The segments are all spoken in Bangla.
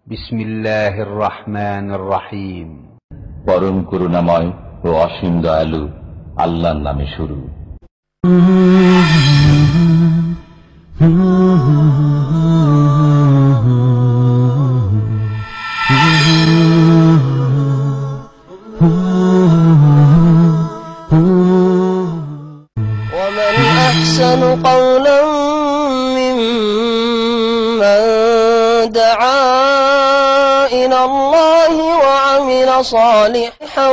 বিসমিল্লাহির রহমানির রহিম। পরম করুণাময় ও অসীম দয়ালু আল্লাহর নামে শুরু। ومن أحسن قولا ممن دعا إلى الله وعمل صالحا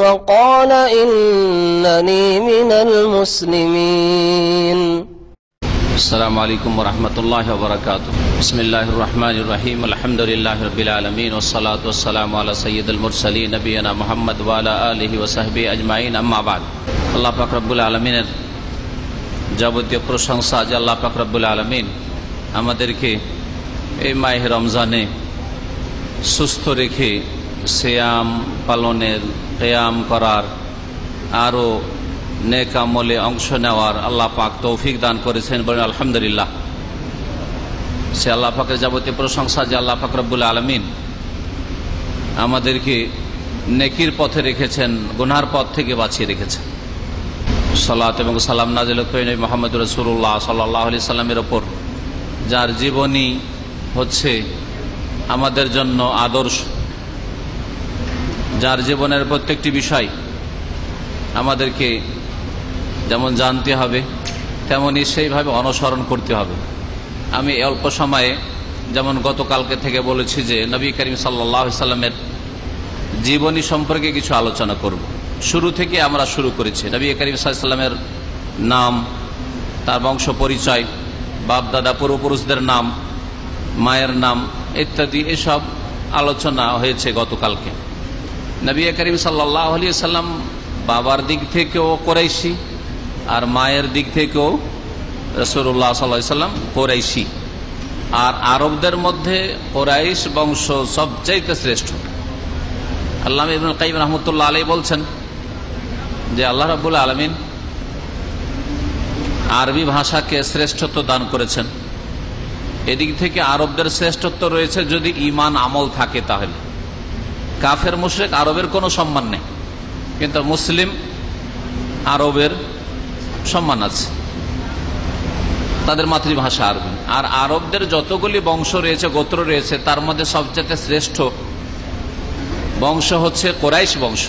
وقال إنني من المسلمين. السلام عليكم ورحمة الله وبركاته. بسم الله الرحمن الرحيم. الحمد لله رب العالمين والصلاة والسلام على سيد المرسلين نبينا محمد وعلى آله وصحبه أجمعين. أما بعد. আল্লাহ পাক রব্বুল আলামিনের যাবতীয় প্রশংসা যে আল্লাহ পাক রব্বুল আলামিন আমাদেরকে এই মাহে রমজানে সুস্থ রেখে সিয়াম পালনের, কিয়াম করার, আরও নেক আমলে অংশ নেওয়ার আল্লাহ পাক তৌফিক দান করেছেন। বলেন আলহামদুলিল্লাহ। সে আল্লাহ পাকের যাবতীয় প্রশংসা যে আল্লাহ পাক রব্বুল আলামিন আমাদেরকে নেকির পথে রেখেছেন, গুনার পথ থেকে বাঁচিয়ে রেখেছেন। সালাত এবং সালাম নাযিল করেন মুহাম্মদ রাসূলুল্লাহ সাল্লাল্লাহু আলাইহি সাল্লামের ওপর, যার জীবনী হচ্ছে আমাদের জন্য আদর্শ, যার জীবনের প্রত্যেকটি বিষয় আমাদেরকে যেমন জানতে হবে তেমনই সেইভাবে অনুসরণ করতে হবে। আমি অল্প সময়ে যেমন গতকালকে থেকে বলেছি যে নবী করিম সাল্লাল্লাহু আলাইহি সাল্লামের জীবনী সম্পর্কে কিছু আলোচনা করব। শুরু থেকে আমরা শুরু করেছি নবী করিম সাল্লাল্লাহু আলাইহি সাল্লামের নাম, তার বংশ পরিচয়, বাপ দাদা পূর্বপুরুষদের নাম, মায়ের নাম ইত্যাদি এসব আলোচনা হয়েছে গতকালকে। নবী করিম সাল্লাল্লাহু আলাইহি সাল্লাম বাবার দিক থেকেও কুরাইশি আর মায়ের দিক থেকেও রাসূলুল্লাহ সাল্লাল্লাহু আলাইহি সাল্লাম কুরাইশি। আর আরবদের মধ্যে কুরাইশ বংশ সবচাইতে শ্রেষ্ঠ। আল্লামা ইবনুল কাইয়িম রাহমাতুল্লাহ আলাইহি বলছেন যে আল্লাহ রাব্বুল আলামিন আরবি ভাষাকে শ্রেষ্ঠত্ব দান করেছেন। এদিক থেকে আরবদের শ্রেষ্ঠত্ব রয়েছে যদি ঈমান আমল থাকে, তাহলে কাফের মুশরিক আরবের কোনো সম্মান নেই, কিন্তু মুসলিম আরবের সম্মান আছে, তাদের মাতৃভাষা আরবি। আর আরবদের যতগুলি বংশ রয়েছে, গোত্র রয়েছে, তার মধ্যে সবচেয়ে শ্রেষ্ঠ বংশ হচ্ছে কুরাইশ বংশ।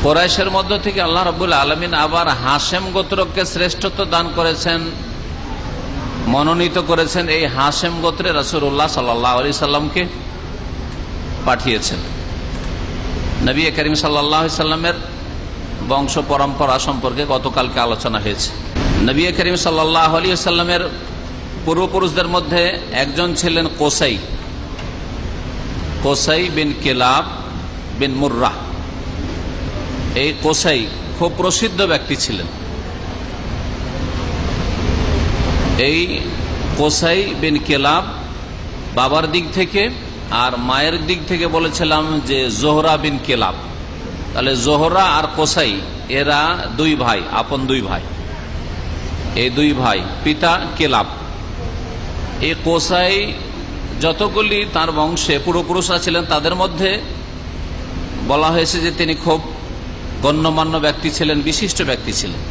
কুরাইশের মধ্য থেকে আল্লাহ রাব্বুল আলামিন আবার হাশেম গোত্রকে শ্রেষ্ঠত্ব দান করেছেন, মনোনীত করেছেন। এই হাশেম গোত্রে রাসূলুল্লাহ সাল্লাল্লাহু আলাইহি সাল্লামকে পাঠিয়েছেন। নবী করিম সাল্লাল্লাহু আলাইহি সাল্লামের বংশ পরম্পরা সম্পর্কে গতকালকে আলোচনা হয়েছে। নবী করিম সাল্লাল্লাহু আলাইহি সাল্লামের পূর্বপুরুষদের মধ্যে একজন ছিলেন কোসাই বিন কিলাব বিন মুররাহ। এই কোসাই খুব প্রসিদ্ধ ব্যক্তি ছিলেন। এই কোসাই বিন কিলাব বাবার দিক থেকে আর মায়ের দিক থেকে বলেছিলাম যে জোহরা বিন কিলাব। তাহলে জোহরা আর কোসাই এরা দুই ভাই, আপন দুই ভাই। এই দুই ভাই পিতা কিলাব। এই কোসাই যতগুলি তার বংশে পূর্বপুরুষরা ছিলেন, তাদের মধ্যে বলা হয়েছে যে তিনি খুব গণ্যমান্য ব্যক্তি ছিলেন, বিশিষ্ট ব্যক্তি ছিলেন।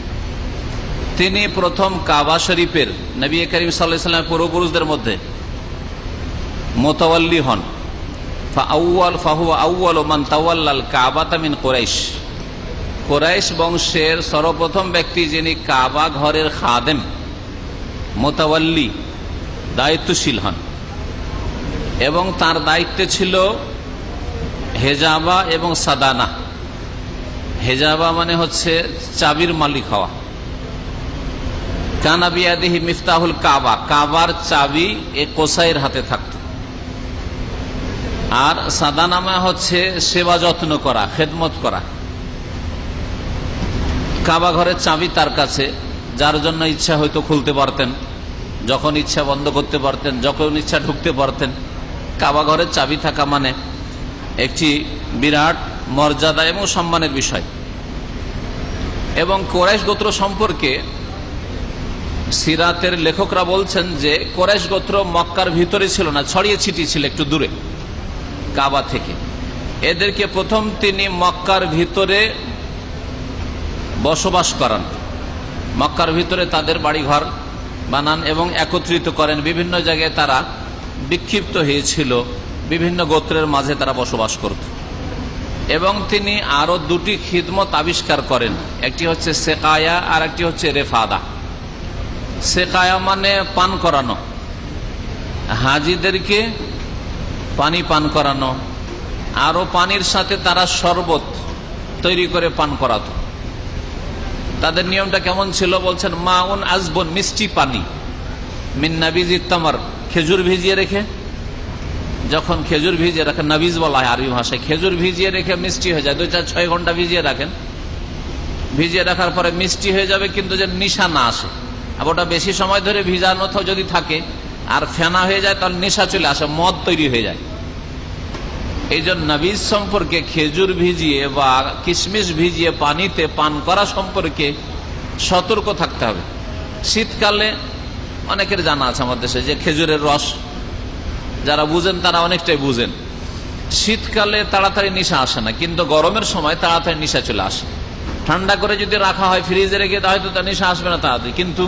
তিনি প্রথম কাবা শরীফের নবী করিম সাল্লাল্লাহু আলাইহি ওয়াসাল্লামের পূর্বপুরুষদের মধ্যে মুতাওয়াল্লি হন। ফাহুয়া আউয়ালু মান তাওয়াল্লাল কাবাতা মিন কুরাইশ। কুরাইশ বংশের সর্বপ্রথম ব্যক্তি যিনি কাবা ঘরের খাদেম, মুতাওয়াল্লি, দায়িত্বশীল হন। এবং তার দায়িত্বে ছিল হেজাবা এবং সাদানা। হেজাবা মানে হচ্ছে চাবির মালিক হওয়া। কানা বিয়াদিহি মিফতাহুল কাবা, কাবার চাবি এ কোসাইয়ের হাতে থাকত। আর সাদানামা হচ্ছে সেবা যত্ন করা, খেদমত করা। কাবা ঘরের চাবি তার কাছে, যার জন্য ইচ্ছা হয়তো খুলতে পারতেন, যখন ইচ্ছা বন্ধ করতে পারতেন, যখন ইচ্ছা ঢুকতে পারতেন। কাবা ঘরের চাবি থাকা মানে একটি বিরাট মর্যাদা এবং সম্মানের বিষয়। এবং কুরাইশ গোত্র সম্পর্কে সিরাতের লেখকরা বলছেন যে কুরাইশ গোত্র মক্কার ভিতরে ছিল না, ছড়িয়ে ছিটিয়ে ছিল একটু দূরে কাবা থেকে। এদেরকে প্রথম তিনি মক্কার ভিতরে বসবাস করান, মক্কার ভিতরে তাদের বাড়িঘর বানান এবং একত্রিত করেন। বিভিন্ন জায়গায় তারা বিক্ষিপ্ত হয়েছিল, বিভিন্ন গোত্রের মাঝে তারা বসবাস করত। এবং তিনি আরো দুটি খিদমত আবিষ্কার করেন, একটি হচ্ছে সেকায়া আর একটি হচ্ছে রেফাদা। সেকায়া মানে পান করানো, হাজিদেরকে পানি পান করানো, আরো পানির সাথে তারা শরবত তৈরি করে পান করাতো। তাদের নিয়মটা কেমন ছিল বলছেন, মাউন আজবন, মিষ্টি পানি, মিন নাবিজ তামার, খেজুর ভিজিয়ে রেখে, যখন খেজুর ভিজিয়ে রাখেন, নাবিজ বলা হয় আরবি ভাষায়, খেজুর ভিজিয়ে রেখে মিষ্টি হয়ে যায়, 2-4-6 ঘন্টা ভিজিয়ে রাখেন, ভিজিয়ে রাখার পরে মিষ্টি হয়ে যাবে কিন্তু যে নেশা না আসে। আবার ওটা বেশি সময় ধরে ভিজানো যদি থাকে আর ফেনা হয়ে যায় তাহলে নেশা চলে আসে, মদ তৈরি হয়ে যায়। এই জন্য নাবিজ সম্পর্কে খেজুর ভিজিয়ে বা কিশমিশ ভিজিয়ে পানিতে পান করা সম্পর্কে সতর্ক থাকতে হবে। শীতকালে অনেকের জানা আছে আমাদের দেশে যে খেজুরের রস, যারা বুঝেন তারা অনেকটাই বুঝেন, শীতকালে তাড়াতাড়ি নেশা আসে না, কিন্তু গরমের সময় তাড়াতাড়ি নেশা চলে আসে। ঠান্ডা করে যদি রাখা হয়, ফ্রিজে রেখে দেওয়া হয়তো তার নেশা আসবে না তাড়াতাড়ি, কিন্তু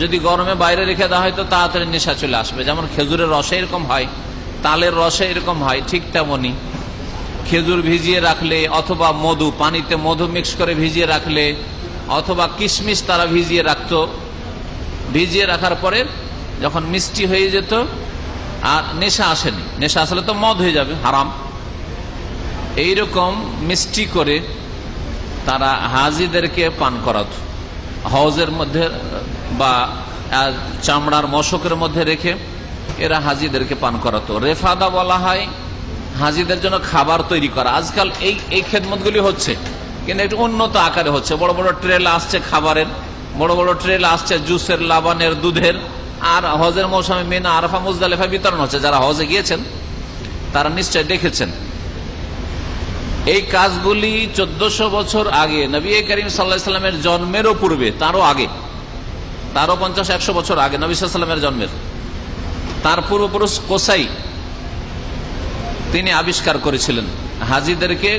যদি গরমে বাইরে রেখে দেওয়া হয় তো তাড়াতাড়ি নেশা চলে আসবে। যেমন খেজুরের রসে এরকম হয়, তালের রসে এরকম হয়, ঠিক তেমনই খেজুর ভিজিয়ে রাখলে অথবা মধু, পানিতে মধু মিক্স করে ভিজিয়ে রাখলে, অথবা কিশমিশ তারা ভিজিয়ে রাখতো, ভিজিয়ে রাখার পরে যখন মিষ্টি হয়ে যেত আর নেশা আসেনি, নেশা আসলে তো মদ হয়ে যাবে, হারাম। এইরকম মিষ্টি করে তারা হাজিদেরকে পান করাতো, হজের মধ্যে বা চামড়ার মশকের মধ্যে রেখে এরা হাজিদেরকে পান করাতো। রেফাদা বলা হয় হাজিদের জন্য খাবার তৈরি করা। আজকাল এই খেদমতগুলি হচ্ছে, কিন্তু একটু উন্নত আকারে হচ্ছে। বড় বড় ট্রেল আসছে খাবারের, বড় বড় ট্রেল আসছে জুসের, লাবানের, দুধের। আর হজের মৌসুমে মিনা, আরাফা, মুজদালিফা বিতরণ হচ্ছে। যারা হজে গিয়েছেন তারা নিশ্চয় দেখেছেন এই কাজগুলি। 1400 বছর আগে, নবী করিম সাল্লাল্লাহু আলাইহি সাল্লামের জন্মেরও পূর্বে, তারও আগে, তারও 50-100 বছর আগে নবী সাল্লাল্লাহু আলাইহি সাল্লামের জন্মের, তার পূর্বপুরুষ কোসাই তিনি আবিষ্কার করেছিলেন হাজিদেরকে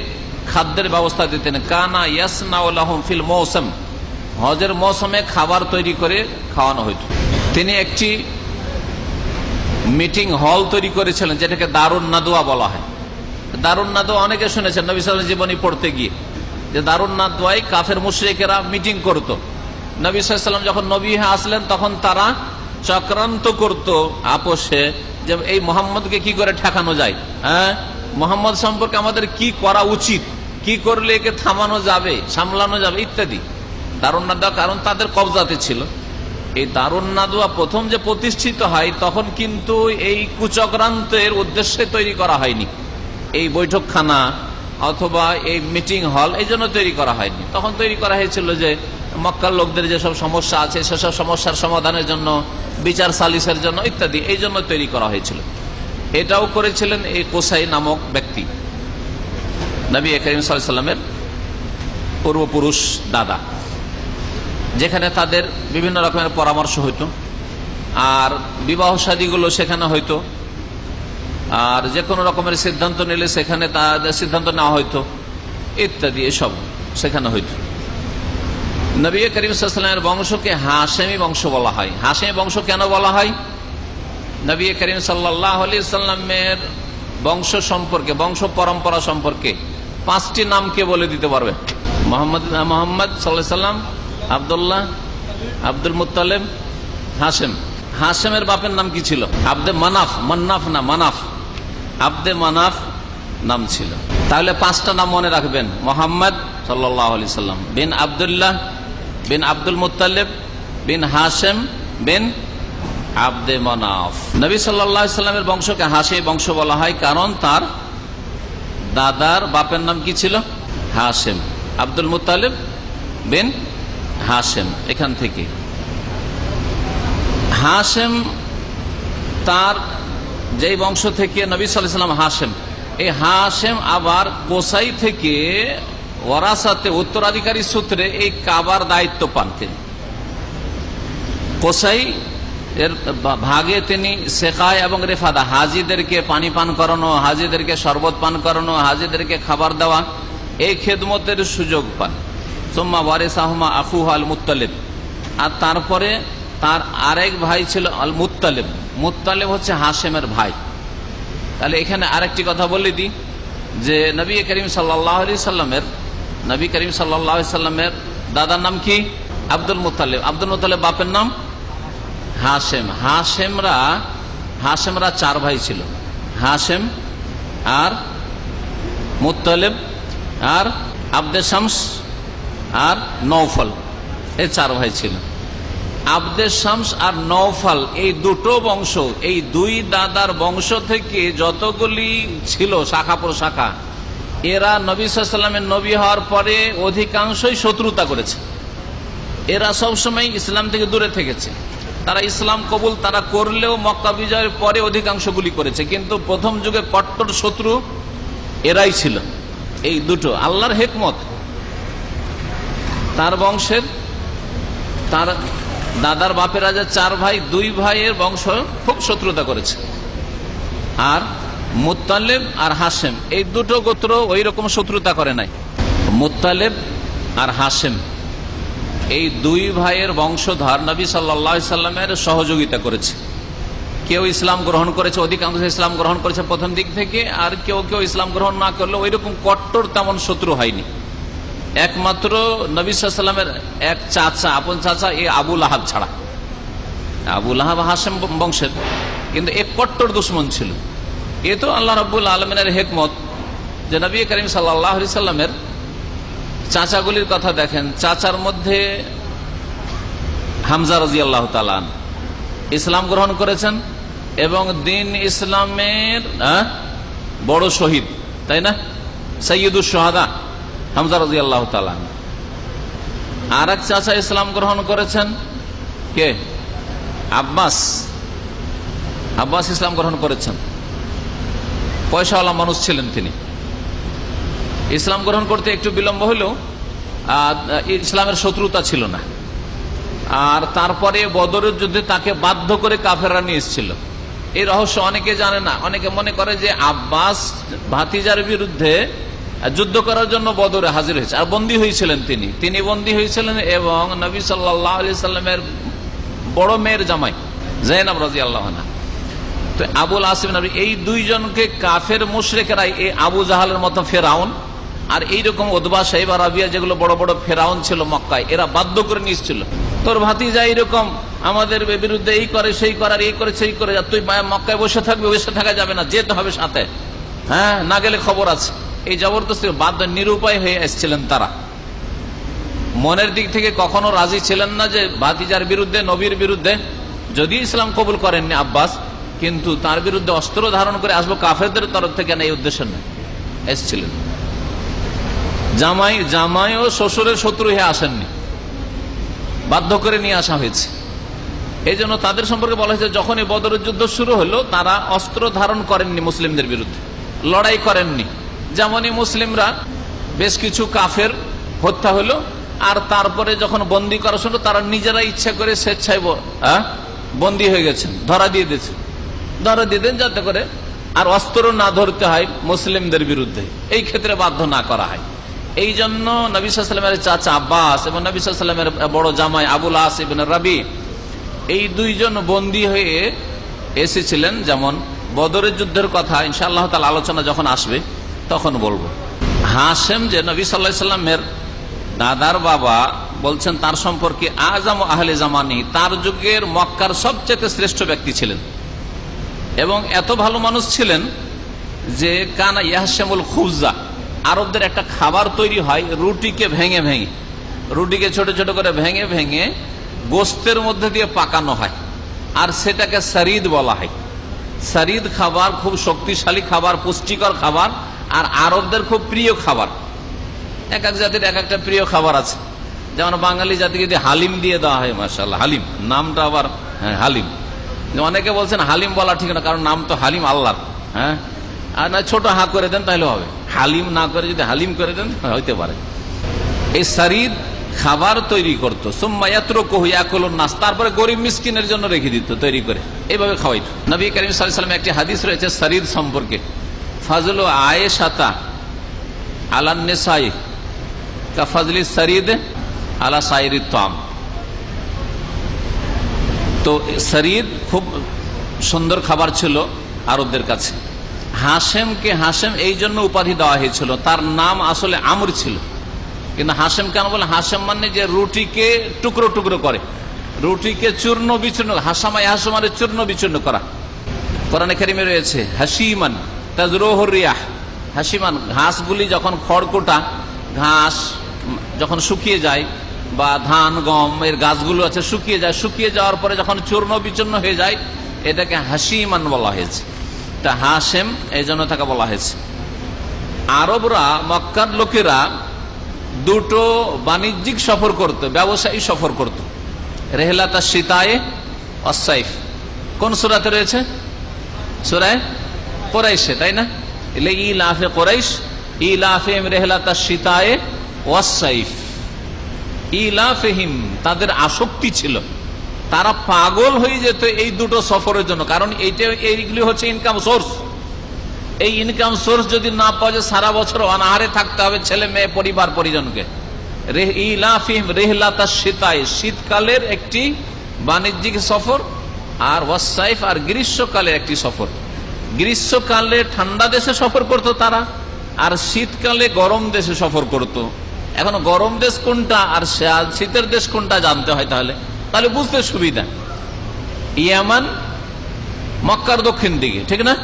খাদ্যের ব্যবস্থা দিতেন। কানা ইয়াসনাউ লাহুম ফিল মৌসুম, হজের মৌসুমে খাবার তৈরি করে খাওয়ানো হইতো। তিনি একটি মিটিং হল তৈরি করেছিলেন যেটাকে দারুন নাদওয়া বলা হয়। দারুন নাদওয়া অনেকে শুনেছেন নবী সাল্লাল্লাহু আলাইহি ওয়াসাল্লাম জীবনী পড়তে গিয়ে, যে দারুন নাদওয়ায় কাফের মুশরিকেরা মিটিং করত। নবী সাল্লাল্লাহু আলাইহি ওয়াসাল্লাম যখন নবী হয়ে আসলেন তখন তারা চক্রান্ত করত আপোষে, যে এই মোহাম্মদকে কি করে ঠেকানো যায়, হ্যাঁ, মোহাম্মদ সম্পর্কে আমাদের কি করা উচিত, কি করলে একে থামানো যাবে, সামলানো যাবে ইত্যাদি। দারুন নাদওয়া কারণ তাদের কবজাতে ছিল। এই দারুন নাদওয়া প্রথম যে প্রতিষ্ঠিত হয় তখন কিন্তু এই কুচক্রান্তের উদ্দেশ্যে তৈরি করা হয়নি। এই বৈঠকখানা অথবা এই মিটিং হল এই জন্য তৈরি করা হয়নি। তখন তৈরি করা হয়েছিল যে মক্কার লোকদের যেসব সমস্যা আছে সেসব সমস্যার সমাধানের জন্য, বিচার সালিসের জন্য ইত্যাদি, এই জন্য তৈরি করা হয়েছিল। এটাও করেছিলেন এই কোসাই নামক ব্যক্তি, নবী করিম সাল্লাল্লাহু আলাইহি সাল্লামের পূর্বপুরুষ দাদা, যেখানে তাদের বিভিন্ন রকমের পরামর্শ হইতো, আর বিবাহ শাদীগুলো সেখানে হইতো, আর যে কোনো রকমের সিদ্ধান্ত নিলে সেখানে তাদের সিদ্ধান্ত নেওয়া হইতো ইত্যাদি, এসব সেখানে হইতো। নবী করিম সাল্লাল্লাহু আলাইহি ওয়াসাল্লামের বংশকে হাশেমি বংশ বলা হয়। হাশেমি বংশ কেন বলা হয়? নবী করিম সাল্লাল্লাহু আলাইহি ওয়াসাল্লামের বংশ সম্পর্কে, বংশ পরম্পরা সম্পর্কে 5টি নাম কে বলে দিতে পারবে? মোহাম্মদ সাল্লাল্লাহু আলাইহি ওয়াসাল্লাম, আব্দুল্লাহ, আব্দুল মুত্তালিব, হাশেম। হাশেমের বাপের নাম কি ছিল? আব্দে মানাফ, মান্নাফ না, মানাফ, আব্দে মানাফ নাম ছিল। তাহলে 5টা নাম মনে রাখবেন: মোহাম্মদ সাল্লাল্লাহু আলাইহি ওয়াসাল্লাম, বিন আব্দুল্লাহ, বিন আব্দুল মুত্তালিব, বিন হাশেম, বিন আব্দে মানাফ। নবী সাল্লাল্লাহু আলাইহি ওয়াসাল্লামের বংশকে হাশেমি বংশ বলা হয় কারণ তার দাদার বাপের নাম কি ছিল? হাশেম, আব্দুল মুত্তালিব বিন হাশেম। এখান থেকে হাশেম, তার যেই বংশ থেকে নবী সাল্লাল্লাহু আলাইহি ওয়াসাল্লাম হাশেম, এই হাশেম আবার কোসাই থেকে ওয়ারাসাতে, উত্তরাধিকারী সূত্রে এই কাবার দায়িত্ব পান তিনি। কোসাই এর ভাগে তিনি সেকায় এবং রেফাদা, হাজিদেরকে পানি পান করানো, হাজিদেরকে শরবত পান করানো, হাজিদেরকে খাবার দেওয়া, এই খেদমতের সুযোগ পান। সুম্মা ওয়ারিসাহুমা আখুহু আল মুত্তালিব, আর তারপরে তার আরেক ভাই ছিল আল মুত্তালিব। মুত্তালিব হচ্ছে হাশেমের ভাই। তাহলে এখানে আরেকটি কথা বলে দিই যে নবী করিম সাল্লাল্লাহু আলাইহি সাল্লামের দাদার নাম কি? Abdul Muttalib. আব্দুল মুত্তালিব বাপের নাম হাশেম। হাশেমরা 4 ভাই ছিল, হাশেম আর মুত্তালিব আর আব্দে শামস আর নৌফল, এই 4 ভাই ছিল। আব্দে শামস আর নৌফল এই দুটো বংশ, এই 2 দাদার বংশ থেকে যতগুলি ছিল শাখা প্রশাখা, এরা নবী সাল্লাল্লাহু আলাইহি ওয়াসাল্লামের নবী হওয়ার পরে অধিকাংশই শত্রুতা করেছে। এরা সবসময় ইসলাম থেকে দূরে থেকেছে। তারা ইসলাম কবুল তারা করলেও মক্কা বিজয়ের পরে অধিকাংশ গুলি করেছে, কিন্তু প্রথম যুগে কট্টর শত্রু এরাই ছিল। এই দুটো আল্লাহর হিকমত, তার বংশের তার দাদার বাপেরা যে 4 ভাই, 2 ভাইয়ের বংশ খুব শত্রুতা করেছে। আর মুত্তালিব আর হাশেম এই দুটো গোত্র ওই রকম শত্রুতা করে নাই। মুত্তালিব আর হাশেম এই 2 ভাইয়ের বংশধর নবী সাল্লাল্লাহু আলাইহি সাল্লামের সহযোগিতা করেছে। কেউ ইসলাম গ্রহণ করেছে, অধিকাংশ ইসলাম গ্রহণ করেছে প্রথম দিক থেকে, আর কেউ কেউ ইসলাম গ্রহণ না করলে ওই রকম কট্টর তেমন শত্রু হয়নি। একমাত্র নবী সাল্লাল্লাহু আলাইহি সাল্লামের এক চাচা, আপন চাচা, এই আবু লাহাব ছাড়া। আবু লাহাব হাশেম বংশের, কিন্তু এক কট্টর দুশমন ছিল। এ তো আল্লাহ রাব্বুল আলামিনের হিকমত যে নবী করিম সাল্লাল্লাহু আলাইহি সাল্লামের চাচাগুলির কথা দেখেন। চাচার মধ্যে হামজা রাদিয়াল্লাহু তাআলা ইসলাম গ্রহণ করেছেন এবং দিন ইসলামের বড় শহীদ, তাই না? সাইয়্যিদুশ শুহাদা হামজা রাদিয়াল্লাহু তাআলা। আর এক চাচা ইসলাম গ্রহণ করেছেন, কে? আব্বাস ইসলাম গ্রহণ করেছেন। পয়সাওয়ালা মানুষ ছিলেন তিনি। ইসলাম গ্রহণ করতে একটু বিলম্ব হলেও ইসলামের শত্রুতা ছিল না। আর তারপরে বদরের যুদ্ধে তাকে বাধ্য করে কাফেররা নিয়ে এসেছিল। এই রহস্য অনেকে জানে না। অনেকে মনে করে যে আব্বাস ভাতিজার বিরুদ্ধে যুদ্ধ করার জন্য বদরে হাজির হয়েছে, আর বন্দী হয়েছিলেন তিনি বন্দী হয়েছিলেন এবং নবী সাল্লাল্লাহু আলাইহি সাল্লামের বড় মেয়ের জামাই যায়েনব রাদিয়াল্লাহু আনহা। তো আবুল আসিম এই 2 জনকে কাফের মুশরিকরা, এই আবু জাহালের মতো ফেরাউন আর এইরকম উতবা সাইবা রাবিয়া যেগুলো বড় বড় ফেরাউন ছিল মক্কায়, এরা বাধ্য করে নিয়েছিল, তোর ভাতিজা এইরকম আমাদের বিরুদ্ধে এই করে সেই করে, আর এই করে সেই করে, তুই মক্কায় বসে থাকবি, বসে থাকা যাবে না, যেতে হবে সাথে, হ্যাঁ, না গেলে খবর আছে। এই জবরদস্তি বাধ্য, নিরুপায় হয়ে এসেছিলেন তারা। মনের দিক থেকে কখনো রাজি ছিলেন না যে ভাতিজার বিরুদ্ধে, নবীর বিরুদ্ধে, যদি ইসলাম কবুল করেননি আব্বাস, কিন্তু তার বিরুদ্ধে অস্ত্র ধারণ করে আসবো কাফেরদের তরফ থেকে, না, এই উদ্দেশ্য নয় এসেছিলেন। জামাই ও শ্বশুরের শত্রু হয়ে আসেননি, বাধ্য করে নিয়ে আসা হয়েছে। এই জন্য তাদের সম্পর্কে বলা হয়েছে যখনই বদরের যুদ্ধ শুরু হলো তারা অস্ত্র ধারণ করেননি, মুসলিমদের বিরুদ্ধে লড়াই করেননি। যেমনই মুসলিমরা বেশ কিছু কাফের হত্যা হলো, আর তারপরে যখন বন্দী করা শুনলো তারা নিজেরা ইচ্ছা করে স্বেচ্ছায় বন্দী হয়ে গেছেন, ধরা দিয়ে দেন যাতে করে আর অস্ত্র না ধরতে হয় মুসলিমদের বিরুদ্ধে, এই ক্ষেত্রে বাধ্য না করা হয়। এই জন্য নবী সাল্লাল্লাহু আলাইহি ওয়াসাল্লামের চাচা আব্বাস এবং নবী সাল্লাল্লাহু আলাইহি ওয়াসাল্লামের বড় জামাই আবুল আস ইবনে রাবি, এই 2 জন বন্দী হয়ে এসেছিলেন। যেমন বদরের যুদ্ধের কথা ইনশাআল্লাহ তাআলা আলোচনা যখন আসবে তখন বলবো। হাশেম যে নবী সাল্লাল্লাহু আলাইহি ওয়াসাল্লামের দাদার বাবা, বলছেন তার সম্পর্কে আযম আহলে জামানি, তার যুগের মক্কার সবচেয়ে শ্রেষ্ঠ ব্যক্তি ছিলেন এবং এত ভালো মানুষ ছিলেন যে কানা ইয়াহশামুল খুবজা, আরবদের একটা খাবার তৈরি হয় রুটিকে ভেঙে ভেঙে, রুটিকে ছোট ছোট করে ভেঙে ভেঙে গোস্তের মধ্যে দিয়ে পাকানো হয়, আর সেটাকে সারিদ বলা হয়। সারিদ খাবার খুব শক্তিশালী খাবার, পুষ্টিকর খাবার, আর আরবদের খুব প্রিয় খাবার। এক এক জাতির এক একটা প্রিয় খাবার আছে। যেমন বাঙালি জাতিকে যদি হালিম দিয়ে দেওয়া হয়, মাশাআল্লাহ, হালিম নামটা আবার, হ্যাঁ, হালিম। অনেকে বলছেন হালিম বলা ঠিক না, কারণ নাম তো হালিম আল্লাহর, হ্যাঁ, আর না ছোট হা করে দেন তাহলে হবে, হালিম না করে যদি হালিম করে দেন হইতে পারে। এই সারিদ খাবার তৈরি করতো, নাস, তারপরে গরিব মিসকিনের জন্য রেখে দিত তৈরি করে, এইভাবে খাওয়াইতো। নবী করিম সাল্লাল্লাহু আলাইহি ওয়াসাল্লাম একটি হাদিস রয়েছে সরিদ সম্পর্কে, ফাজলু আয়েশাতা আলান নিসাই কা ফাজলি সরিদ আলা সাইরিত তাম। তো সরিদ খুব সুন্দর খাবার ছিল আরবদের কাছে। হাশেমকে হাশেম এই জন্য উপাধি দেওয়া হয়েছিল, তার নাম আসলে আমর ছিল, কিন্তু হাশেম কেন বলে? হাশেম মানে যে রুটিকে টুকরো টুকরো করে, রুটিকে চূর্ণ বিচূর্ণ, হাসামাই হাসমারে চূর্ণ বিচূর্ণ করা। কোরআনে কারিমে রয়েছে হাসিমান তাজরুহুর রিয়াহ, হাসিমান ঘাসগুলি যখন খড়কোটা ঘাস যখন শুকিয়ে যায়, বা ধান গম এর গাছগুলো আছে শুকিয়ে যায়, শুকিয়ে যাওয়ার পরে যখন চূর্ণ বিচূর্ণ হয়ে যায় এটাকে হাসিমান বলা হয়েছে। তা হাশেম এই জন্য তাকে বলা হয়েছে। আরবরা, মক্কার লোকেরা দুটো বাণিজ্যিক সফর করত, ব্যবসায়ী সফর করত, রেহলাতা শীতায়ে অসাইফ। কোন সূরাতে রয়েছে? সূরা কুরাইশে, তাই না? ইলাফে কুরাইশ ইলাফিহিম রেহলাতা শীতায়ে ওয়াসাইফ। ইলাফিহিম, তাদের আসক্তি ছিল, তারা পাগল হয়ে যেত এই দুটো সফরের জন্য, কারণ এইগুলি হচ্ছে ইনকাম সোর্স। এই ইনকাম সোর্স যদি না পাওয়া যায় সারা বছর অনাহারে থাকতে হবে ছেলে মেয়ে পরিবার পরিজনকে। ইলাফিহিম রেহলাতা শীতায়ে, শীতকালের একটি বাণিজ্যিক সফর, আর ওয়াসাইফ আর গ্রীষ্মকালের একটি সফর। গ্রীষ্মকালে ঠান্ডা দেশে সফর করত তারা, আর শীতকালে গরম দেশে সফর করত। এখন গরম দেশ কোনটা আর শীতের দেশ কোনটা জানতে হয়, তাহলে বুঝতে সুবিধা। ইয়ামান মক্কার দক্ষিণ দিকে, ঠিক না?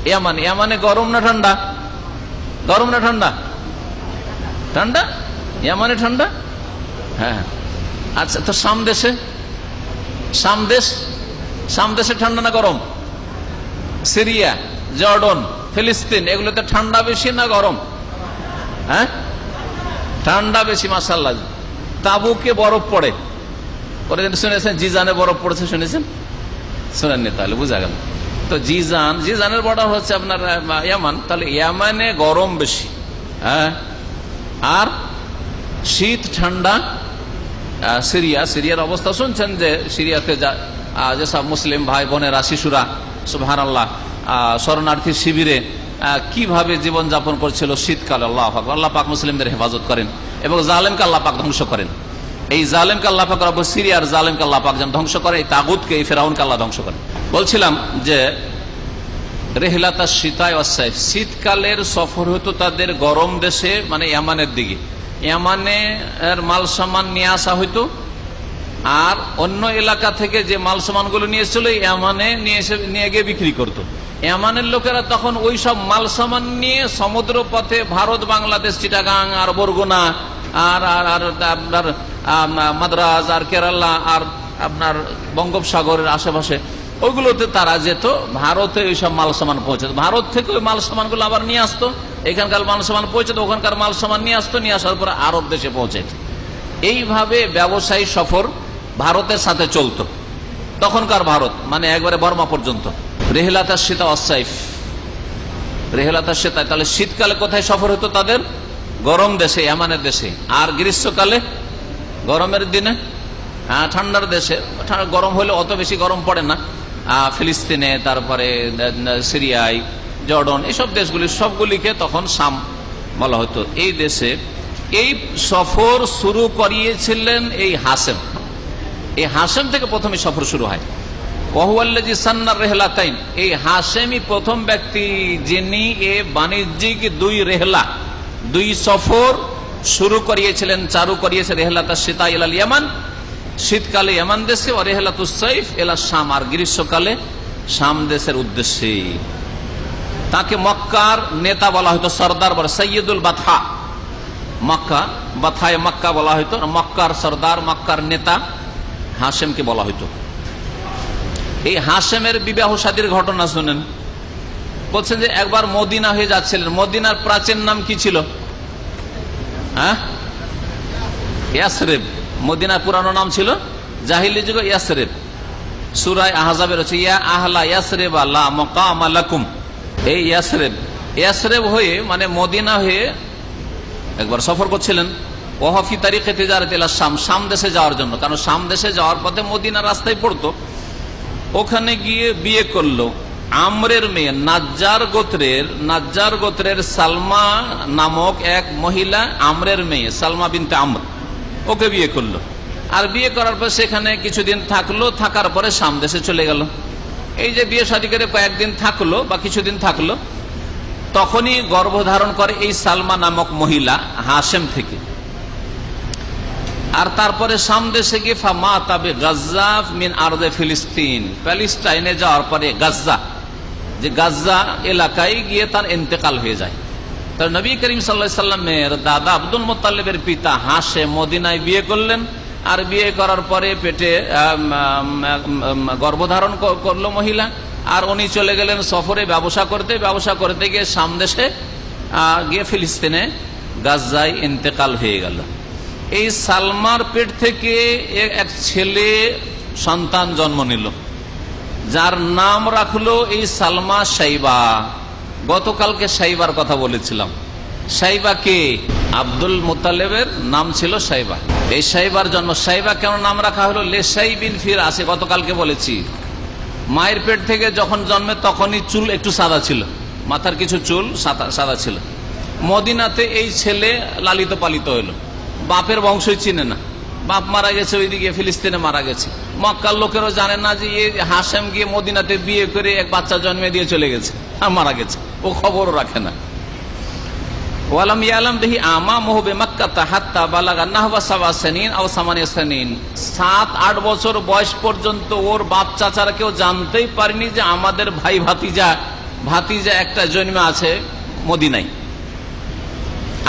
ইয়ামান, ইয়ামানে গরম না ঠান্ডা? গরম না ঠান্ডা? ঠান্ডা। ইয়ামানে ঠান্ডা, হ্যাঁ। আচ্ছা, তো শাম দেশে, শাম দেশে ঠান্ডা না গরম? সিরিয়া, জর্ডন, ফিলিস্তিন, এগুলোতে ঠান্ডা বেশি না গরম? হ্যাঁ, ঠান্ডা বেশি। মাশাআল্লাহ। তাবুকে বরফ পড়ে, শুনেছেন? জিজানে বরফ পড়েছে, শুনেছেন? শুনেননি? তাহলে বোঝা গেল। তো জিজানের বর্ডার হচ্ছে আপনার ইয়ামান, তাহলে ইয়ামানে গরম বেশি, হ্যাঁ। আর শীত ঠান্ডা সিরিয়ার অবস্থা শুনছেন, যে সিরিয়াতে যেসব মুসলিম ভাই বোনেরা, শিশুরা সুবহানাল্লাহ শরণার্থী শিবিরে কিভাবে জীবন যাপন করছিল শীতকালে। আল্লাহ পাক মুসলিমদের হেফাজত করেন এবং জালেমকে আল্লাহ পাক ধ্বংস করেন। এই জালেমকে আল্লাহ পাক রব সিরিয়ার জালেমকে আল্লাহ পাক যেন ধ্বংস করে, এই তাগুতকে, এই ফেরাউনকে আল্লাহ ধ্বংস করেন। বলছিলাম যে রেহলাতা শীতায় ওয়াসাইফ, শীতকালের সফর হতো তাদের গরম দেশে, মানে ইয়ামানের দিকে। ইয়ামানের মাল সামান নিয়ে আসা হইতো, আর অন্য এলাকা থেকে যে মাল সামান গুলো নিয়ে এসেছিল ইয়ামানে নিয়ে গিয়ে বিক্রি করতো। ইয়ামানের লোকেরা তখন ওই সব মাল সামান নিয়ে সমুদ্র পথে ভারত, বাংলাদেশ, চিটাগাং আর বরগুনা আর আপনার মাদ্রাজ আর কেরালা আর আপনার বঙ্গোপসাগরের আশেপাশে ওইগুলোতে তারা যেত, ভারতে ওই সব মাল সামান পৌঁছাতো। ভারত থেকে ওই মাল সামান গুলো আবার নিয়ে আসতো, এখানকার মাল সামান পৌঁছাতো, ওখানকার মাল সামান নিয়ে আসতো, নিয়ে আসার পরে আরব দেশে পৌঁছাইত। এইভাবে ব্যবসায়ী সফর ভারতের সাথে চলতো। তখনকার ভারত মানে একবারে বর্মা পর্যন্ত। রেহলাতা শীতা অসাইফ, রেহলাতা শীতা, তাহলে শীতকালে কোথায় সফর হতো তাদের? গরম দেশে, ইয়ামানের দেশে। আর গ্রীষ্মকালে, গরমের দিনে ঠান্ডার দেশে। গরম হলে অত বেশি গরম পড়ে না, ফিলিস্তিনে, তারপরে সিরিয়ায়, জর্ডন, এইসব দেশগুলি সবগুলিকে তখন শাম বলা হতো। এই দেশে এই সফর শুরু করিয়েছিলেন এই হাশেম। এই হাশেম থেকে প্রথমে সফর শুরু হয়। ওয়াহুয়াল্লাযী সান্নার রেহলাতাইন, এই হাশেমই প্রথম ব্যক্তি যিনি এ বাণিজ্যিক দুই রেহলা, দুই সফর শুরু করিয়েছিলেন, চালু করিয়েছে। রেহলাতা শীতা ইলাল ইয়ামান, শীতকালে ইয়ামান দেশে, ও রেহলাতুস সাইফ ইলা শাম, আর গ্রীষ্মকালে শাম দেশের উদ্দেশ্যে। তাকে মক্কার নেতা বলা হতো, সর্দার বলা, সৈয়দুল বাথা। মক্কা, বাথায় মক্কা বলা হতো, মক্কার সর্দার, মক্কার নেতা হাশেমকে বলা হতো। এই হাশেমের বিবাহ শাদীর ঘটনা শুনেন। বলছেন যে একবার মদিনা হয়ে যাচ্ছিলেন। মদিনার প্রাচীন নাম কি ছিল? হ্যাঁ, ইয়াসরিব। মদিনার পুরানো নাম ছিল জাহিলি যুগে ইয়াসরিব। সূরা আহজাবের হচ্ছে ইয়া আহলা ইয়াসরিব লা মাকাম লাকুম। এই ইয়াসরিব হয়ে মানে মদিনা হয়ে একবার সফর করছিলেন ওয়াফি তারিখে তিজারত ইলা শাম, শাম দেশে যাওয়ার জন্য, কারণ শাম দেশে যাওয়ার পথে মদিনা রাস্তায় পড়তো। ওখানে গিয়ে বিয়ে করলো আমরের মেয়ে, নাজ্জার গোত্রের সালমা নামক এক মহিলা, আমরের মেয়ে সালমা বিনতে আমর, ওকে বিয়ে করলো। আর বিয়ে করার পর সেখানে কিছুদিন থাকলো, থাকার পরে শাম দেশে চলে গেল। এই যে বিয়ে শাদী করে কয়েকদিন থাকলো বা কিছুদিন থাকলো, তখনই গর্ভধারণ করে এই সালমা নামক মহিলা হাশেম থেকে। আর তারপরে শাম দেশে গিয়ে ফামা তাবে গাজ্জা মিন আরদে ফিলিস্তিন, প্যালেস্টাইনে যাওয়ার পরে গাজ্জা, যে গাজ্জা এলাকায় গিয়ে তার ইন্তেকাল হয়ে যায়। তার নবী করিম সাল্লাল্লাহু আলাইহি সাল্লামের দাদা আব্দুল মুত্তালিবের পিতা হাশেম মদিনায় বিয়ে করলেন। আর বিয়ে করার পরে পেটে গর্ভধারণ করলো মহিলা। আর উনি চলে গেলেন সফরে ব্যবসা করতে গিয়ে শাম দেশে গিয়ে ফিলিস্তিনে গাজ্জায় ইন্তেকাল হয়ে গেল। এই সালমার পেট থেকে এক ছেলে সন্তান জন্ম নিল, যার নাম রাখলো এই সালমা সাইবা। গতকালকে সাইবার কথা বলেছিলাম। সাইবা কে? আব্দুল মুত্তালিবের নাম ছিল সাইবা। এই সাইবার জন্ম। সাইবা কেন নাম রাখা হলো? লেসাই বিন ফির আসে, গতকালকে বলেছি। মায়ের পেট থেকে যখন জন্মে তখনই চুল একটু সাদা ছিল, মাথার কিছু চুল সাদা ছিল। মদিনাতে এই ছেলে লালিত পালিত হলো, বাপের বংশই চিনে না, বাপ মারা গেছে ওইদিকে ফিলিস্তিনে মারা গেছে। মক্কার লোকেরও জানে না যে হাশেম গিয়ে মদিনাতে বিয়ে করে এক বাচ্চা জন্মে দিয়ে চলে গেছে আর মারা গেছে, ও খবরও রাখে না। ওয়ালাম ইয়ালাম বিহি আমামুহু বিমাক্কাতা হাত্তা বালাগা নাহওয়া 7-8 বছর বয়স পর্যন্ত ওর বাপ চাচারা কেউ জানতেই পারেনি যে আমাদের ভাই ভাতিজা একটা জন্মে আছে মদিনায়।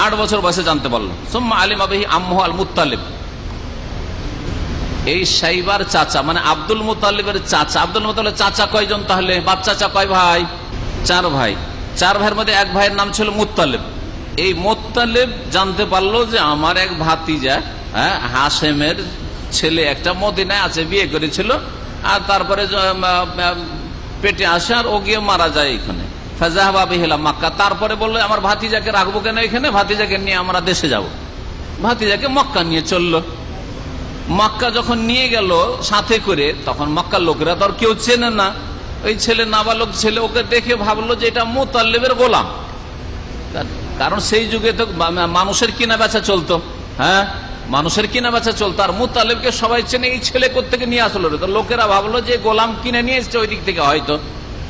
8 বছর বয়সে জানতে পারলো। সুম্মা আলিমা বিহি আম্মুহু আল মুত্তালিব, এই সাইবার চাচা মানে আব্দুল মুত্তালিবের চাচা। আব্দুল মুত্তালিব চাচা কয়জন তাহলে? বাপ চাচা কয় ভাই? 4 ভাই। 4 ভাইয়ের মধ্যে এক ভাইয়ের নাম ছিল মুত্তালিব। এই মুত্তালিব জানতে পারলো যে আমার এক ভাতিজা হাশেমের ছেলে একটা মদিনায় আছে, বিয়ে করেছিল, আর তারপরে পেটে আসে আর ও গিয়ে মারা যায় এখানে। ফাজাহাবা বিহিলা মক্কা, তারপরে বললো আমার ভাতিজাকে রাখবো কেন এখানে, ভাতিজাকে নিয়ে আমরা দেশে যাব। ভাতিজাকে মক্কা নিয়ে চললো। মক্কা যখন নিয়ে গেল সাথে করে, তখন মক্কার লোকেরা তো আর কেউ চেনে না। ওই ছেলে নাবালক ছেলে, ওকে দেখে ভাবলো যে এটা মুত্তালিবের গোলাম, কারণ সেই যুগে তো মানুষের কিনা বেচা চলতো। হ্যাঁ, মানুষের কিনা বেচা চলতো। আর মুত্তালিবকে সবাই চেনে, এই ছেলে কোত্থেকে নিয়ে আসলো? তো লোকেরা ভাবলো যে গোলাম কিনে নিয়ে এসছে ওই দিক থেকে, হয়তো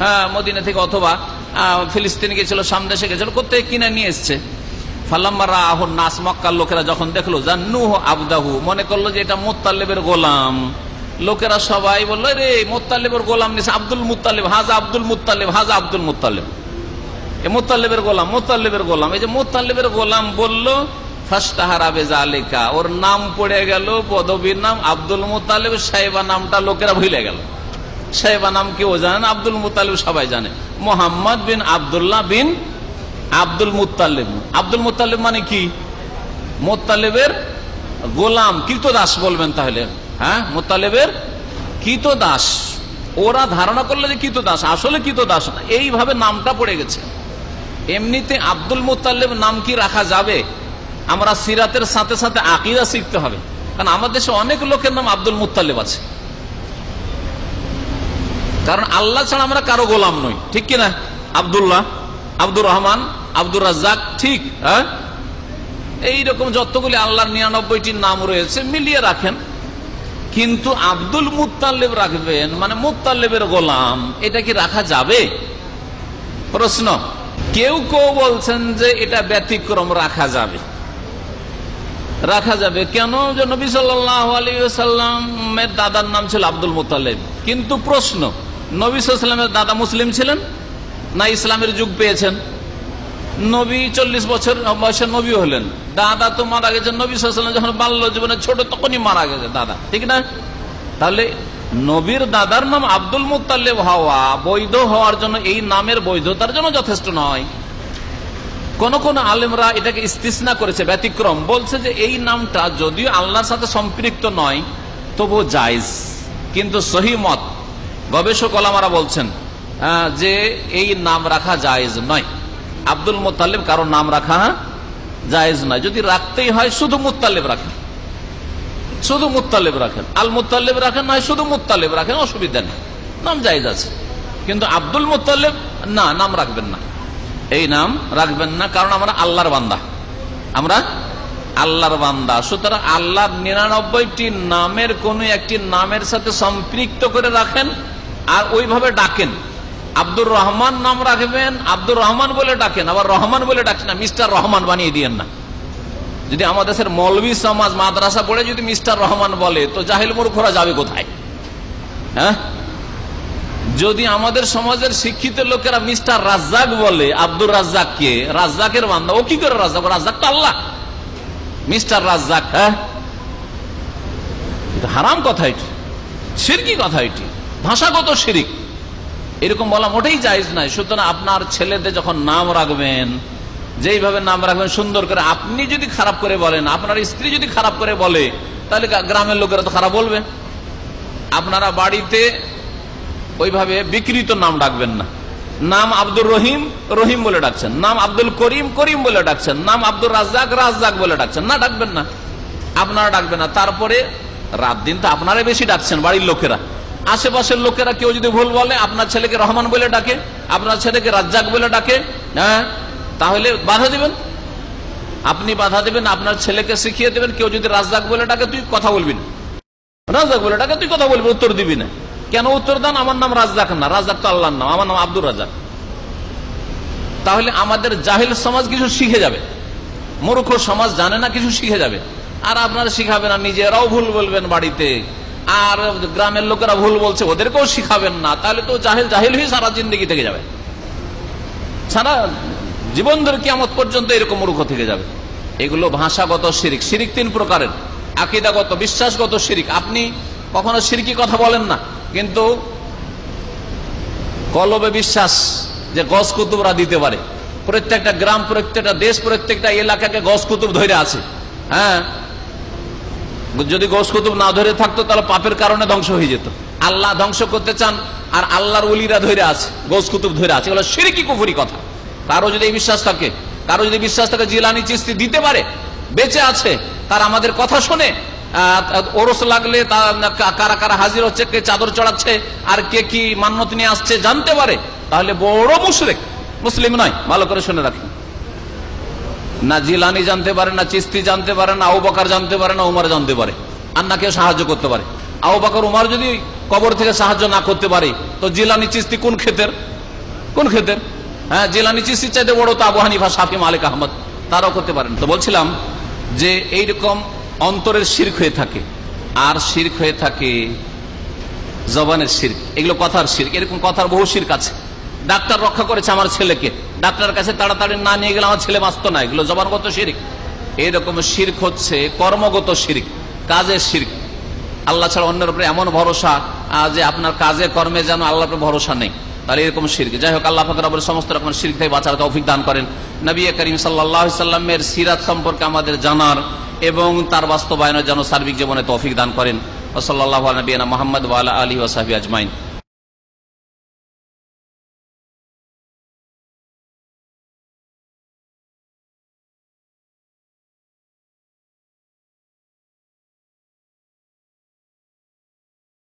হ্যাঁ মদিনা থেকে, অথবা ফিলিস্তিন গেছিল, সামনে এসে গেছিল, কোত্থেকে কিনে নিয়ে এসছে। ফালাম্মা রাআহু নাস, মক্কার লোকেরা যখন দেখলো, জান্নুহু আবদাহু, মনে করলো যে এটা মুত্তালিবের গোলাম। লোকেরা সবাই বললো রে মুত্তালিবের গোলাম নিছে আব্দুল মুত্তালিব, হাজা আব্দুল মুত্তালিব, হাজা আব্দুল মুত্তালিব, মুত্তালিবের গোলাম, মুত্তালিবের গোলাম। এই যে মুত্তালিবের গোলাম বললো, ফাস্তাহারা বিযালিকা, ওর নাম পড়ে গেল, পদবীর নাম আব্দুল মুত্তালিব। সাইবা নামটা লোকেরা ভুলে গেল। সাইবা নাম কেউ জানে না, আব্দুল মুত্তালিব সবাই জানে। মোহাম্মদ বিন আব্দুল্লাহ বিন আব্দুল মুত্তালিব। আব্দুল মুত্তালিব মানে কি? মুত্তালিবের গোলাম, কৃতদাস বলবেন তাহলে। হ্যাঁ, মুত্তালিবের কৃতদাস। ওরা ধারণা করলো যে কৃতদাস, আসলে কৃতদাস না, এইভাবে নামটা পড়ে গেছে। এমনিতে আব্দুল মুত্তালিব নাম কি রাখা যাবে? আমরা সিরাতের সাথে সাথে আকীদা শিখতে হবে, কারণ আমাদের দেশে অনেক লোকের নাম আব্দুল মুত্তালিব আছে। কারণ আল্লাহ ছাড়া আমরা কারো গোলাম নই, ঠিক কিনা? আব্দুল্লাহ, আব্দুর রহমান, আব্দুর রাজ্জাক, ঠিক? হ্যাঁ, এইরকম যতগুলি আল্লাহর 99টির নাম রয়েছে মিলিয়ে রাখেন। কিন্তু আব্দুল মুত্তালিব রাখবেন মানে মুত্তালিবের গোলাম, এটা কি রাখা যাবে? প্রশ্ন। কেউ কেউ বলছেন যে এটা ব্যতিক্রম, রাখা যাবে। রাখা যাবে কেন? যে নবী সাল্লাল্লাহু আলাইহি ওয়াসাল্লামের দাদার নাম ছিল আব্দুল মুত্তালিব। কিন্তু প্রশ্ন, নবী সাল্লাল্লাহু আলাইহি ওয়াসাল্লামের দাদা মুসলিম ছিলেন না ইসলামের যুগ পেয়েছেন? নবী 40 বছর বয়সে নবী হলেন, দাদা তো মারা গেছেন। নবী সাল্লাল্লাহু আলাইহি ওয়াসাল্লাম যখন বাল্য জীবনে ছোট, তখনই মারা গেছে দাদা, ঠিক না? তাহলে নবীর দাদার নাম আব্দুল মুত্তালিব হওয়া বৈধ হওয়ার জন্য, এই নামের বৈধতার জন্য যথেষ্ট নয়। কোন কোন আলেমরা এটাকে ইস্তিসনা করেছে, ব্যতিক্রম, বলছে যে এই নামটা যদিও আল্লাহর সাথে সম্পৃক্ত নয় তবু জায়েজ। কিন্তু সহি মত, গবেষক ওলামারা বলছেন যে এই নাম রাখা জায়েজ নয়। আব্দুল মুত্তালিব কারো নাম রাখা জায়েজ নয়। যদি রাখতেই হয় শুধু মুত্তালিব রাখেন, শুধু মুত্তালিব রাখেন, আল মুত্তালিব রাখেন, নয় শুধু মুত্তালিব রাখেন, অসুবিধা নেই, নাম জায়েজ আছে। কিন্তু আব্দুল মুত্তালিব না, নাম রাখবেন না, এই নাম রাখবেন না, কারণ আমরা আল্লাহর বান্দা, আমরা আল্লাহর বান্দা। সুতরাং আল্লাহর 99টি নামের কোন একটি নামের সাথে সম্পৃক্ত করে রাখেন আর ওইভাবে ডাকেন। আব্দুর রহমান নাম রাখবেন, আব্দুর রহমান বলে ডাকেন, আবার রহমান বলে ডাকেন না, মিস্টার রহমান বানিয়ে দিয়েন না। যদি আমাদের দেশের মৌলভী সমাজ মাদ্রাসা পড়ে যদি মিস্টার রহমান বলে তো জাহিল মূর্খরা যাবে কোথায়? হ্যাঁ, যদি আমাদের সমাজের শিক্ষিত লোকেরা মিস্টার রাজ্জাক বলে, আব্দুর রাজ্জাক কে? রাজ্জাকের বান্দা, ও কি করে রাজ্জাক? রাজ্জাক তো আল্লাহ, মিস্টার রাজ্জাক। হ্যাঁ, হারাম কথা এটি, শিরকি কথা এটি, ভাষাগত শিরিক, এরকম বলা মোটেই জায়েজ নাই। সুতরাং আপনার ছেলেদের যখন নাম রাখবেন, যেইভাবে নাম রাখবেন সুন্দর করে। আপনি যদি খারাপ করে বলেন, আপনার স্ত্রী যদি খারাপ করে বলে, তাহলে গ্রামের লোকেরা তো খারাপ বলবে। আপনারা বাড়িতে ওইভাবে বিকৃত নাম ডাকবেন না। নাম আব্দুর রহিম, রহিম বলে ডাকছেন, নাম আব্দুল করিম, করিম বলে ডাকছেন, নাম আব্দুর রাজ্জাক, রাজ্জাক বলে ডাকছেন, না, ডাকবেন না, আপনারা ডাকবেন না। তারপরে রাত দিন তো আপনারাই বেশি ডাকছেন, বাড়ির লোকেরা। আশেপাশের লোকেরা কেউ যদি ভুল বলে, আপনার ছেলেকে রহমান বলে ডাকে, আপনার ছেলেকে রাজ্জাক বলে ডাকে, হ্যাঁ, তাহলে বাধা দিবেন, আপনি বাধা দিবেন, আপনার ছেলেকে শিখিয়ে দেবেন। কেউ যদি রাজ্জাক বলে ডাকে তুই কথা বলবি না, রাজ্জাক বলে ডাকে তুই কথা বলবি, উত্তর দিবি না। কেন উত্তর দেন? আমার নাম রাজ্জাক না, রাজ্জাক তো আল্লাহর নাম, আমার নাম আব্দুর রাজ্জাক। তাহলে আমাদের জাহিল সমাজ কিছু শিখে যাবে, মূর্খ সমাজ জানে না, কিছু শিখে যাবে। আর আপনারা শিখাবেন না, নিজেরাও ভুল বলবেন বাড়িতে, আর গ্রামের লোকেরা ভুল বলছে ওদেরকেও শিখাবেন না। তাহলে তো জাহিল জাহিল হয়ে সারা জিন্দগি থেকে যাবে, সারা জীবন ধরে কিয়ামত পর্যন্ত এরকম মূর্খ থেকে যাবে। এগুলো ভাষাগত শিরিক। শিরিক 3 প্রকারের, আকীদাগত, বিশ্বাসগত শিরিক। আপনি কখনো শিরকি কথা বলেন না, কিন্তু কলবে বিশ্বাস যে গস কুতুবরা দিতে পারে। প্রত্যেকটা গ্রাম, প্রত্যেকটা দেশ, প্রত্যেকটা এলাকাকে গস কুতুব ধরে আছে। হ্যাঁ, যদি গস কুতুব না ধরে থাকতো তাহলে পাপের কারণে ধ্বংস হয়ে যেত। আল্লাহ ধ্বংস করতে চান আর আল্লাহর ওলিরা ধরে আছে, গস কুতুব ধরে আছে, এগুলো শিরকি কুফরি কথা। কারো যদি এই বিশ্বাস থাকে, কারো যদি বিশ্বাস থাকে জিলানি চিশতি দিতে পারে, বেঁচে আছে, তার আমাদের কথা শুনে ওরস লাগলে কারা কারা হাজির হচ্ছে, কে চাদর চড়াচ্ছে আর কে কি মান্যত নিয়ে আসছে জানতে পারে, তাহলে বড় মুশরিক, মুসলিম নয়। ভালো করে শুনে রাখেন, না জিলানি জানতে পারে, না চিশতি জানতে পারে, না আবু বকর জানতে পারে, না উমর জানতে পারে, আর না কেউ সাহায্য করতে পারে। আবু বকর উমর যদি কবর থেকে সাহায্য না করতে পারে তো জিলানি চিশতি কোন ক্ষেতের, কোন ক্ষেতের? হ্যাঁ, জিলানি চিশতি চাইতে বড় তো আবু হানিফা, শাফি, মালিক, আহমদ, তারাও করতে পারেন। তো বলছিলাম যে এইরকম অন্তরের শিরক হয়ে থাকে, আর শিরক হয়ে থাকে জবানের শিরক, এগুলো কথার শিরক। এরকম কথার বহু শিরক আছে। ডাক্তার রক্ষা করেছে আমার ছেলেকে, ডাক্তারের কাছে তাড়াতাড়ি না নিয়ে গেলে আমার ছেলে বাঁচত না, এগুলো জবানগত শিরক। এইরকম শিরক হচ্ছে কর্মগত শিরক, কাজের শিরক। আল্লাহ ছাড়া অন্যের উপরে এমন ভরসা যে আপনার কাজে কর্মে যেন আল্লাহর উপরে ভরসা নেই, তাহলে এরকম শিরক। যাই হোক, আল্লাহ পাক রব্বুল সমস্ত রকম শিরক থেকে বাঁচার তৌফিক দান করেন। নবী করিম সাল্লাল্লাহু আলাইহি সাল্লামের সিরাত সম্পর্কে আমাদের জানার এবং তার বাস্তবায়নের জন্য সার্বিক জীবনে তৌফিক দান করেন। সাল্লাল্লাহু আলা নবিয়িনা মুহাম্মদ ওয়া আলা আলিহি ওয়া সাহবিহি আজমাইন।